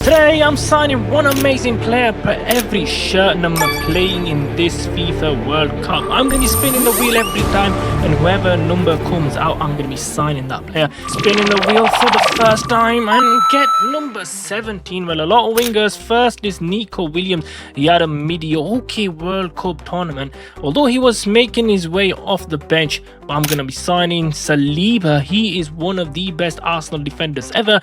Today I'm signing one amazing player per every shirt number playing in this FIFA World Cup. I'm going to be spinning the wheel every time, and whoever number comes out, I'm going to be signing that player. Spinning the wheel for the first time and get number 17. Well, a lot of wingers. First is Nico Williams. He had a mediocre World Cup tournament, although he was making his way off the bench. But I'm going to be signing Saliba. He is one of the best Arsenal defenders ever.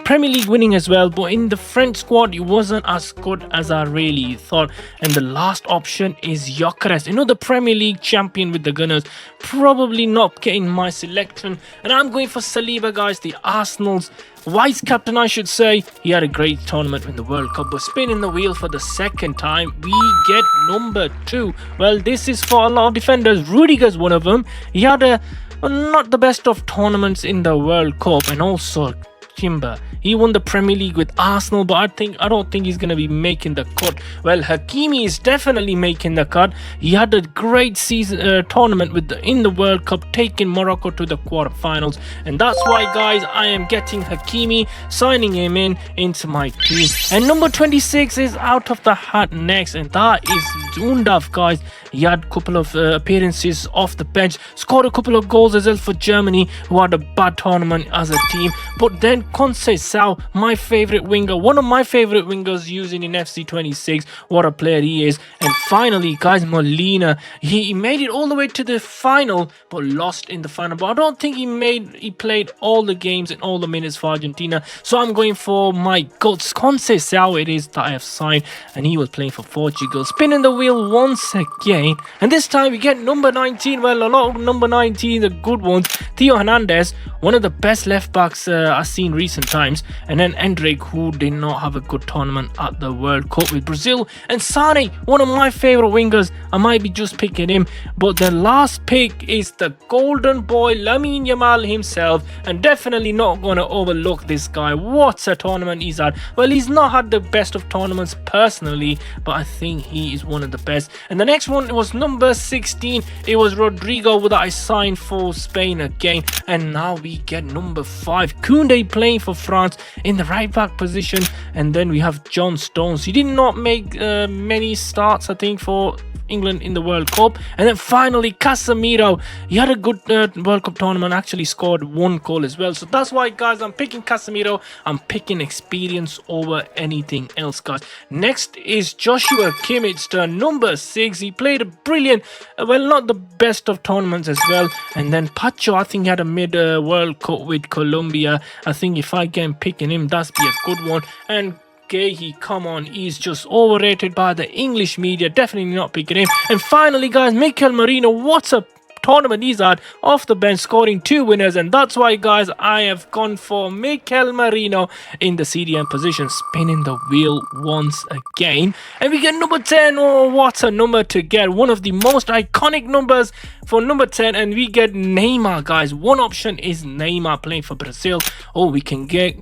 Premier League winning as well, but in the French squad he wasn't as good as I really thought. And the last option is Gyökeres, the Premier League champion with the Gunners. Probably not getting my selection, and I'm going for Saliba, guys, the Arsenal's vice captain, I should say. He had a great tournament in the World Cup, but spinning the wheel for the second time, we get number 2. Well, this is for a lot of defenders. Rudiger's one of them. He had not the best of tournaments in the World Cup, and also Timber. He won the Premier League with Arsenal, but I don't think he's going to be making the cut. Well, Hakimi is definitely making the cut. He had a great season tournament in the World Cup, taking Morocco to the quarterfinals, and that's why, guys, I am getting Hakimi, signing him into my team. And number 26 is out of the hat next, and that is Undav, guys. He had a couple of appearances off the bench, scored a couple of goals as well for Germany, who had a bad tournament as a team. But then Conceição, my favorite winger, one of my favorite wingers using in FC26. What a player he is. And finally, guys, Molina, he made it all the way to the final, but lost in the final. But I don't think he played all the games and all the minutes for Argentina. So I'm going for my guts. Conceição it is that I have signed, and he was playing for Portugal. Spinning the wheel once again, and this time we get number 19. Well, a lot of number 19 are good ones. Theo Hernandez, one of the best left backs I've seen recent times, and then Endrick, who did not have a good tournament at the World Cup with Brazil, and Sane, one of my favorite wingers. I might be just picking him, but the last pick is the golden boy Lamine Yamal himself, and definitely not going to overlook this guy. What a tournament he's had. Well, he's not had the best of tournaments personally, but I think he is one of the best. And the next one was number 16. It was Rodrigo that I signed for Spain again, and now we get number 5, Koundé, playing for France in the right back position. And then we have John Stones. He did not make many starts, I think, for England in the World Cup. And then finally Casemiro. He had a good World Cup tournament, actually scored 1 goal as well. So that's why, guys, I'm picking Casemiro. I'm picking experience over anything else, guys. Next is Joshua Kimmich, number 6. He played a brilliant, well, not the best of tournaments as well. And then Pacho, I think he had a mid World Cup with Colombia. I think if I can picking him, that's be a good one. And Gehi, come on, he's just overrated by the English media. Definitely not picking him. And finally, guys, Mikel Merino. What a tournament he's had off the bench, scoring 2 winners, and that's why, guys, I have gone for Mikel Merino in the CDM position. Spinning the wheel once again, and we get number 10. Oh, what a number to get. One of the most iconic numbers for number 10, and we get Neymar, guys. One option is Neymar playing for Brazil. Oh, we can get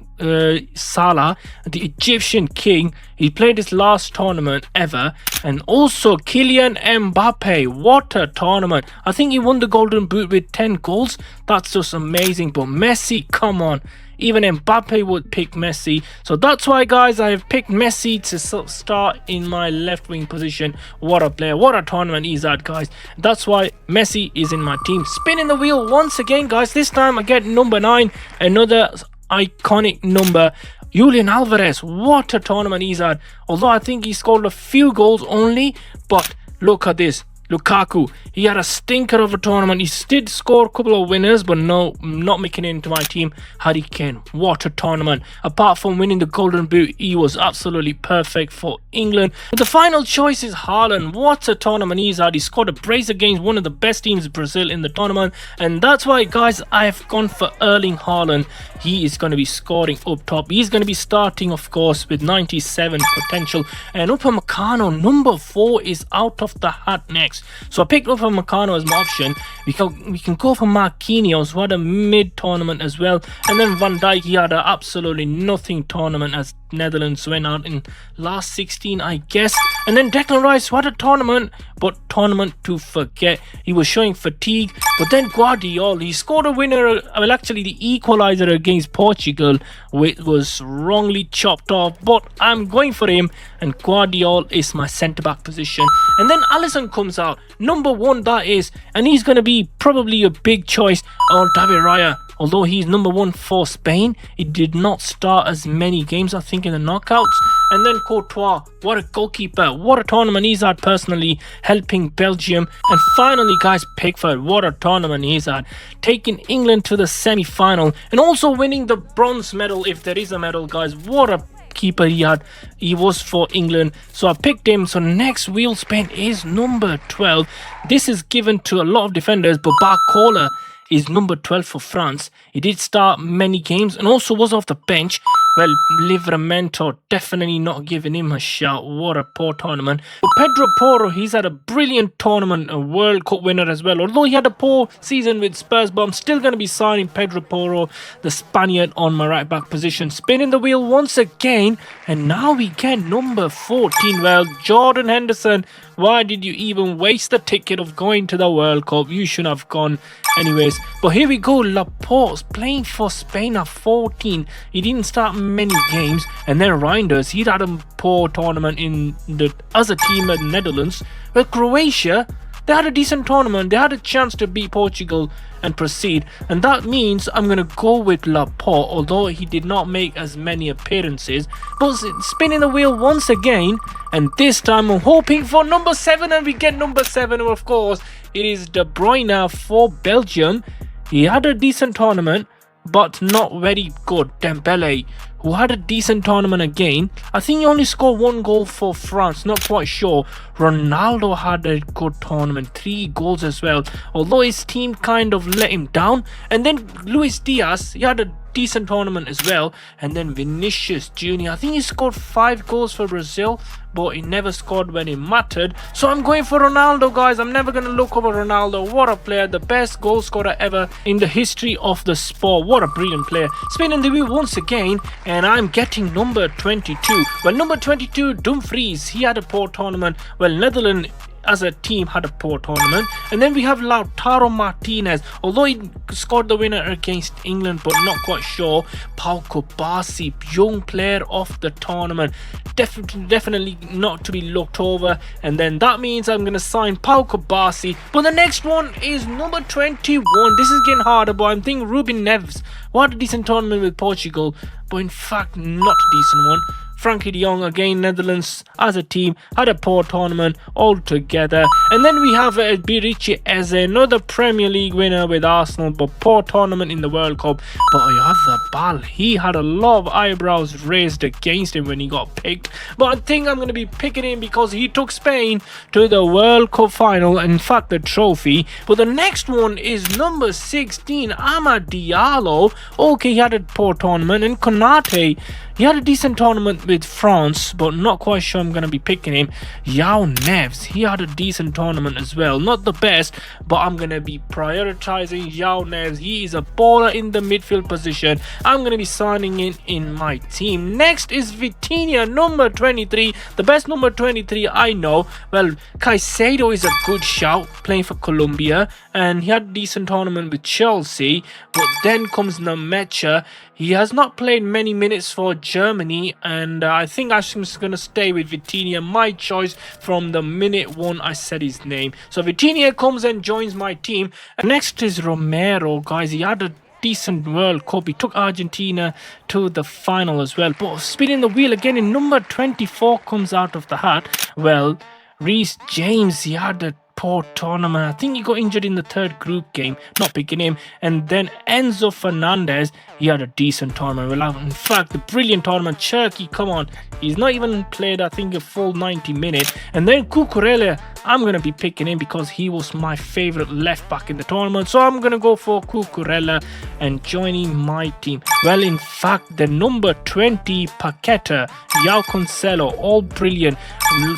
Salah, the Egyptian king. He played his last tournament ever. And also Kylian Mbappe. What a tournament. I think he won the Golden Boot with 10 goals. That's just amazing. But Messi, come on. Even Mbappe would pick Messi. So that's why, guys, I have picked Messi to start in my left wing position. What a player. What a tournament he's had, guys. That's why Messi is in my team. Spinning the wheel once again, guys. This time I get number 9. Another iconic number, Julian Alvarez. What a tournament he's had. Although I think he scored a few goals only, but look at this. Lukaku, he had a stinker of a tournament. He did score a couple of winners, but no, not making it into my team. Harry Kane, what a tournament. Apart from winning the Golden Boot, he was absolutely perfect for England. But the final choice is Haaland. What a tournament he's had. He scored a brace against one of the best teams, Brazil, in the tournament. And that's why, guys, I have gone for Erling Haaland. He is going to be scoring up top. He's going to be starting, of course, with 97 potential. And Upamecano, number 4, is out of the hat next. So I picked Upamecano as my option. We can go for Marquinhos, who had a mid-tournament as well. And then Van Dijk, he had a absolutely nothing tournament as Netherlands went out in last 16, I guess. And then Declan Rice, what a tournament, but tournament to forget. He was showing fatigue, but then Guardiola, he scored a winner, well actually the equalizer against Portugal, which was wrongly chopped off, but I'm going for him, and Guardiola is my centre-back position. And then Alisson comes out, number 1 that is, and he's going to be probably a big choice. Oh, David Raya, although he's number 1 for Spain, he did not start as many games, I think, in the knockouts. And then Courtois, what a goalkeeper, what a tournament he's had personally, helping Belgium. And finally, guys, Pickford, what a tournament he's had, taking England to the semi-final and also winning the bronze medal, if there is a medal, guys. What a keeper he had, he was for England, so I picked him. So next we'll spend is number 12. This is given to a lot of defenders, but Barcola is number 12 for France. He did start many games and also was off the bench. Well, Livramento definitely not giving him a shout. What a poor tournament. But Pedro Porro, he's had a brilliant tournament, a World Cup winner as well. Although he had a poor season with Spurs, but I'm still going to be signing Pedro Porro, the Spaniard, on my right back position. Spinning the wheel once again, and now we get number 14. Well, Jordan Henderson, why did you even waste the ticket of going to the World Cup? You should have gone anyways. But here we go, Laporte's playing for Spain at 14. He didn't start many games. And then Reinders, he'd had a poor tournament in the other team at Netherlands. Well, Croatia, they had a decent tournament. They had a chance to beat Portugal and proceed. And that means I'm going to go with Laporte, although he did not make as many appearances. But spinning the wheel once again. And this time I'm hoping for number 7. And we get number 7, of course. It is De Bruyne for Belgium. He had a decent tournament, but not very good. Dembele, who had a decent tournament again. I think he only scored 1 goal for France, not quite sure. Ronaldo had a good tournament, 3 goals as well, although his team kind of let him down. And then Luis Diaz, he had a decent tournament as well. And then Vinicius Jr., I think he scored 5 goals for Brazil, but he never scored when it mattered. So I'm going for Ronaldo, guys. I'm never going to look over Ronaldo. What a player, the best goal scorer ever in the history of the sport. What a brilliant player. Spinning the wheel once again, and I'm getting number 22. Well, number 22, Dumfries, he had a poor tournament. Well, Netherlands as a team had a poor tournament. And then we have Lautaro Martinez, although he scored the winner against England, but not quite sure. Pau Kubasi, young player of the tournament, definitely not to be looked over. And then that means I'm going to sign Pau Kubasi. But the next one is number 21. This is getting harder, but I'm thinking Ruben Neves. What a decent tournament with Portugal, but in fact not a decent one. Frankie de Jong, again, Netherlands as a team, had a poor tournament altogether. And then we have Birici as another Premier League winner with Arsenal, but poor tournament in the World Cup. But Oyarzabal, he had a lot of eyebrows raised against him when he got picked. But I think I'm going to be picking him because he took Spain to the World Cup final, in fact the trophy. But the next one is number 16, Amad Diallo. Okay, he had a poor tournament. And Konate, he had a decent tournament with France, but not quite sure I'm going to be picking him. Yao Neves, he had a decent tournament as well. Not the best, but I'm going to be prioritizing Yao Neves. He is a baller in the midfield position. I'm going to be signing in my team. Next is Vitinha, number 23. The best number 23 I know. Well, Caicedo is a good shout, playing for Colombia. And he had a decent tournament with Chelsea. But then comes Nemecha. He has not played many minutes for Germany, and I think I'm just going to stay with Vitinha, my choice from the minute 1 I said his name. So Vitinha comes and joins my team. And next is Romero, guys. He had a decent World Cup. He took Argentina to the final as well. But spinning the wheel again, in number 24 comes out of the hat. Well, Reece James, he had a poor tournament. I think he got injured in the 3rd group game, not picking him. And then Enzo Fernandez, he had a decent tournament. Well, in fact, a brilliant tournament. Cherky, come on, he's not even played, I think, a full 90 minutes. And then Cucurella, I'm going to be picking him because he was my favorite left back in the tournament. So I'm going to go for Cucurella and joining my team. Well, in fact, the number 20, Paqueta, João Cancelo, all brilliant.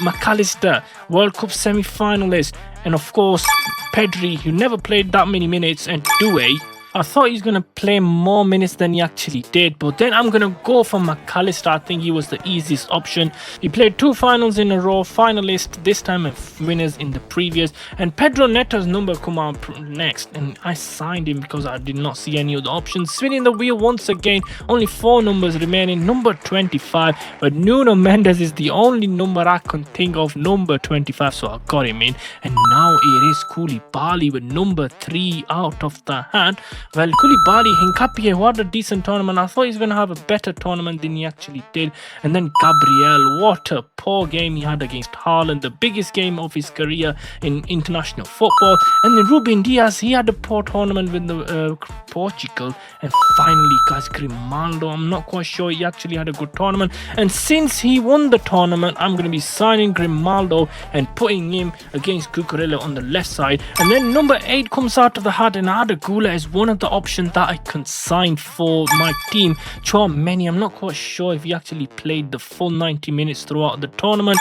McAllister, World Cup semi-finalist. And of course, Pedri, who never played that many minutes, and Doué. I thought he's going to play more minutes than he actually did, but then I'm going to go for McAllister. I think he was the easiest option. He played 2 finals in a row, finalist this time and winners in the previous. And Pedro Neto's number come out next, and I signed him because I did not see any other options. Spinning the wheel once again, only 4 numbers remaining. Number 25, but Nuno Mendes is the only number I can think of, number 25, so I got him in. And now it is Koulibaly with number 3 out of the hat. Well, Koulibaly, Hincapié, what a decent tournament. I thought he was going to have a better tournament than he actually did. And then Gabriel, what a poor game he had against Haaland, the biggest game of his career in international football. And then Ruben Diaz, he had a poor tournament with the Portugal. And finally, guys, Grimaldo, I'm not quite sure he actually had a good tournament. And since he won the tournament, I'm going to be signing Grimaldo and putting him against Cucurella on the left side. And then number 8 comes out of the hat, and Arda Güler is one of the options that I can sign for my team. Chouameni, I'm not quite sure if he actually played the full 90 minutes throughout the tournament.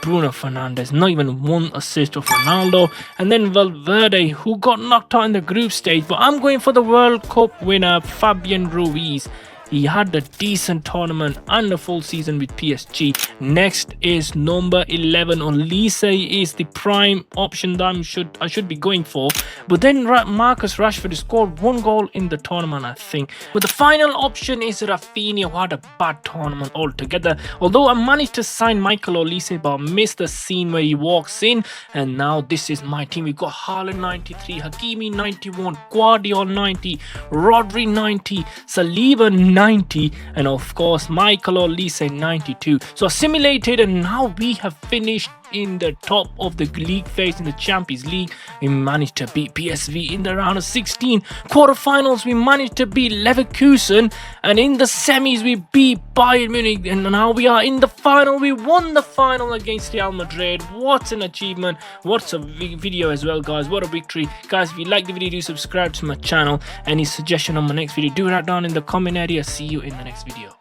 Bruno Fernandes, not even 1 assist of Ronaldo. And then Valverde, who got knocked out in the group stage, but I'm going for the World Cup winner, Fabian Ruiz. He had a decent tournament and a full season with PSG. Next is number 11. Olise is the prime option that I should be going for. But then Marcus Rashford scored 1 goal in the tournament, I think. But the final option is Rafinha, who had a bad tournament altogether. Although I managed to sign Michael Olise, but I missed the scene where he walks in. And now this is my team. We've got Haaland 93, Hakimi 91, Guardiola 90, Rodri 90, Saliba 90, and of course Michael Olise 92. So assimilated, and now we have finished in the top of the league phase in the Champions League. We managed to beat PSV in the round of 16. Quarterfinals, we managed to beat Leverkusen, and in the semis we beat Bayern Munich, and now we are in the final. We won the final against Real Madrid. What an achievement. What's a video as well, guys. What a victory. Guys, if you like the video, do subscribe to my channel. Any suggestion on my next video, do that down in the comment area. See you in the next video.